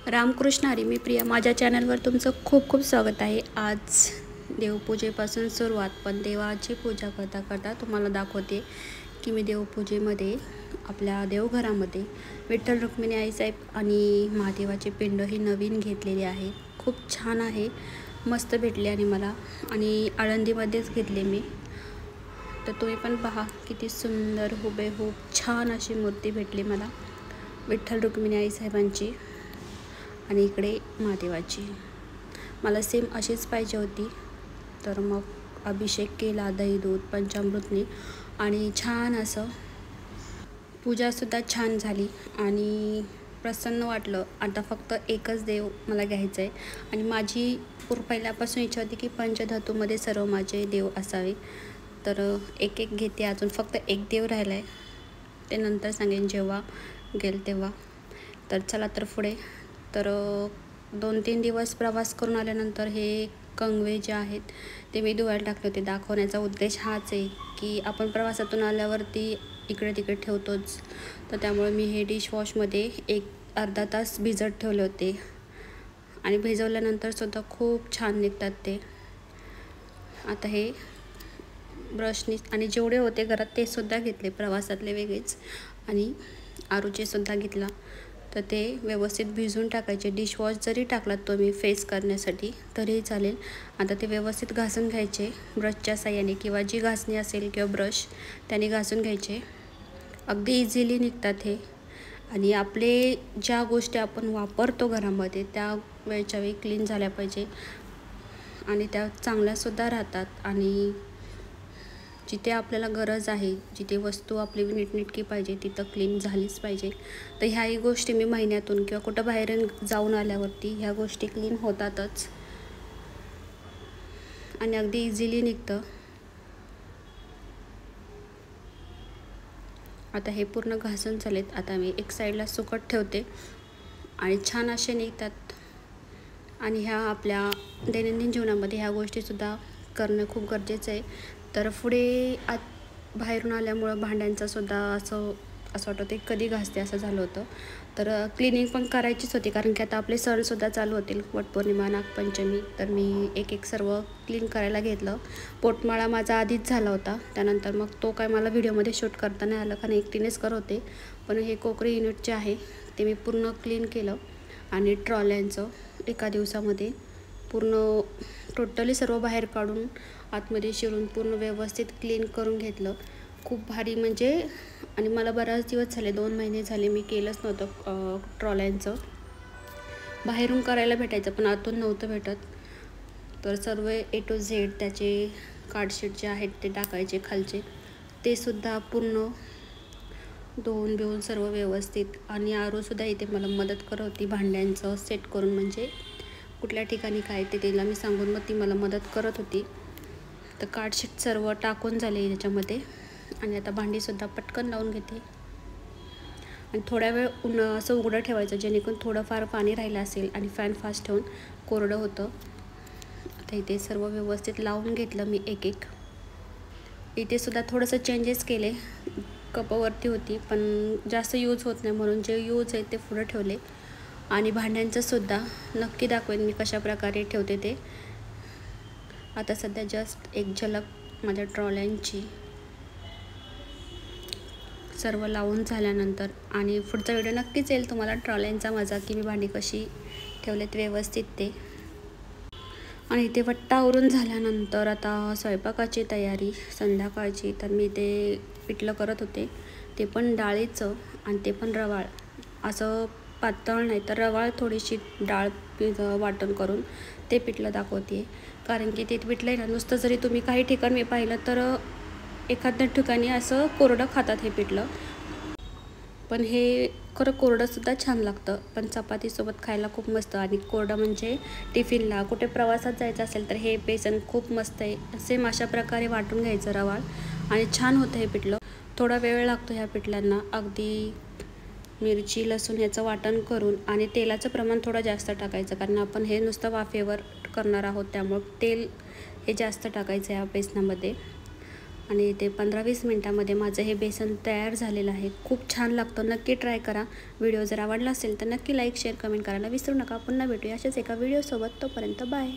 रामकृष्ण हरी, मी प्रिया. माझ्या चॅनलवर तुमचं खूप खूप स्वागत आहे. आज देवपूजेपासून सुरुवात, पण देवाची पूजा करता करता तुम्हाला दाखवते की मी देवपूजेमध्ये आपल्या देवघरामध्ये विठ्ठल रुक्मिणी आईसाहेब आणि महादेवाचे पिंड ही नवीन घेतलेली आहे. खूप छान आहे, मस्त भेटले आणि मला, आणि आळंदीमध्येच घेतले मी. तर तुम्ही पण पहा किती सुंदर हुबेहूब छान अशी मूर्ती भेटली मला विठ्ठल रुक्मिणी आईसाहेबांची. आणि इकडे महादेवाची मला सेम अशीच पाहिजे होती. तर मग अभिषेक केला दही दूध पंचामृतने, आणि छान असं पूजासुद्धा छान झाली आणि प्रसन्न वाटलं. आता फक्त एकच देव मला घ्यायचं आहे, आणि माझी पहिल्यापासून इच्छा होती की पंचधातूमध्ये सर्व माझे देव असावे. तर एक एक घेते. अजून फक्त एक देव राहिला आहे, ते नंतर सांगेन जेव्हा गेल तेव्हा. तर चला तर पुढे. तर 2-3 दिवस प्रवास करून आल्यानंतर हे कंगवे जे आहेत ते मी धुवायला टाकले होते. दाखवण्याचा उद्देश हाच आहे की आपण प्रवासातून आल्यावरती इकडे तिकडे ठेवतोच. तर त्यामुळे मी हे डिशवॉशमध्ये अर्धा तास भिजत ठेवले होते, आणि भिजवल्यानंतर सुद्धा खूप छान निघतात ते. आता हे ब्रशनी आणि जेवढे होते घरात ते सुद्धा घेतले, प्रवासातले वेगळेच आणि आरूचे सुद्धा घेतला. तर ते व्यवस्थित भिजून टाकायचे. डिशवॉश जरी टाकलात तुम्ही फेस करण्यासाठी तरीही चालेल. आता ते व्यवस्थित घासून घ्यायचे ब्रशच्या साहाय्याने, किंवा जी घासणी असेल किंवा ब्रश त्याने घासून घ्यायचे. अगदी इझिली निघतात हे. आणि आपले ज्या गोष्टी आपण वापरतो घरामध्ये त्या वेळच्या वेळी क्लीन झाल्या पाहिजे, आणि त्या चांगल्यासुद्धा राहतात. आणि जिथे आपल्याला गरज आहे, जिथे वस्तू आपली नीटनेटकी पाहिजे तिथं क्लीन झालीच पाहिजे. तर ह्याही गोष्टी मी महिन्यातून किंवा कुठं बाहेर जाऊन आल्यावरती ह्या गोष्टी क्लीन होतातच, आणि अगदी इझिली निघतं. आता हे पूर्ण घासून झालेत. आता मी एक साईडला सुकत ठेवते, आणि छान असे निघतात. आणि ह्या आपल्या दैनंदिन जीवनामध्ये ह्या गोष्टीसुद्धा करणं खूप गरजेचं आहे. तर पुढे बाहेरून आल्यामुळं भांड्यांचासुद्धा असं वाटतं ते कधी घासते असं झालं होतं. तर क्लिनिंग पण करायचीच होती, कारण की आता आपले सणसुद्धा चालू होतील, वटपौर्णिमा, नागपंचमी. तर मी एक सर्व क्लीन करायला घेतलं. पोटमाळा माझा आधीच झाला होता, त्यानंतर मग तो काय मला व्हिडिओमध्ये शूट करता नाही आलं, कारण एकटीनेच करत होते. पण हे कोकरी युनिटचे आहे ते मी पूर्ण क्लीन केलं, आणि ट्रॉल्यांचं एका दिवसामध्ये पूर्ण टोटली सर्व बाहेर काढून आतमध्ये शिरून पूर्ण व्यवस्थित क्लीन करून घेतलं. खूप भारी म्हणजे, आणि मला बराच दिवस झाले, 2 महिने झाले मी केलंच नव्हतं. ट्रॉल्यांचं बाहेरून करायला भेटायचं पण आतून नव्हतं भेटत. तर सर्व A to Z त्याचे कार्डशीट जे आहेत ते टाकायचे खालचे, ते सुद्धा पूर्ण धुवून बिवून सर्व व्यवस्थित. आणि आरूसुद्धा इथे मला मदत करत होती भांड्यांचं सेट करून, म्हणजे कुठल्या ठिकाणी काय ते तिला मी सांगून मग ती मला मदत करत होती. तर कार्डशीट सर्व टाकून झाले याच्यामध्ये, आणि आता भांडीसुद्धा पटकन लावून घेते. आणि थोड्या वेळ असं उघडं ठेवायचं, जेणेकरून थोडंफार पाणी राहिलं असेल, आणि फॅन फास्ट ठेवून कोरडं होतं. आता इथे सर्व व्यवस्थित लावून घेतलं मी एक. इथेसुद्धा थोडंसं चेंजेस केले. कपावरती होती पण जास्त यूज होत नाही, म्हणून जे यूज आहे ते पुढं ठेवले. आणि भांड्यांचंसुद्धा नक्की दाखवेन मी कशाप्रकारे ठेवते ते. आता सध्या जस्ट एक झलक माझ्या ट्रॉल्यांची सर्व लावून झाल्यानंतर, आणि पुढचा व्हिडिओ नक्कीच येईल तुम्हाला ट्रॉल्यांचा मजा, की मी भांडी कशी ठेवलेत व्यवस्थित ते. आणि इथे वट्टा आवरून झाल्यानंतर आता स्वयंपाकाची तयारी संध्याकाळची. तर मी ते पिठलं करत होते, ते पण डाळीचं, आणि ते पण रवाळ, असं पातळ नाही तर रवाळ थोडीशी डाळ वाटण करून ते पिठलं दाखवते. कारण की ते पिठलं आहे ना, नुसतं जरी तुम्ही काही ठिकाणी पाहिलं तर एखाद्या ठिकाणी असं कोरडं खातात हे पिठलं, पण हे खरं कोरडंसुद्धा छान लागतं. पण चपातीसोबत खायला खूप मस्त. आणि कोरडं म्हणजे टिफिनला कुठे प्रवासात जायचं असेल तर हे बेसन खूप मस्त आहे. सेम अशा प्रकारे वाटून घ्यायचं रवाळ, आणि छान होतं हे पिठलं. थोडा वेळ लागतो ह्या पिठल्यांना. अगदी मिरची लसूण याचं वाटण करून, आणि तेलाचं प्रमाण थोडं जास्त टाकायचं, कारण आपण हे नुसतं वाफेवर करणार आहोत, त्यामुळं तेल हे जास्त टाकायचं या बेसनामध्ये. आणि ते 15-20 मिनटामध्ये माझं हे बेसन तयार झालेलं आहे. खूप छान लागतं, नक्की ट्राय करा. व्हिडिओ जर आवडला असेल तर नक्की लाईक शेअर कमेंट करायला विसरू नका. पुन्हा भेटूया अशाच एका व्हिडिओसोबत. तोपर्यंत बाय.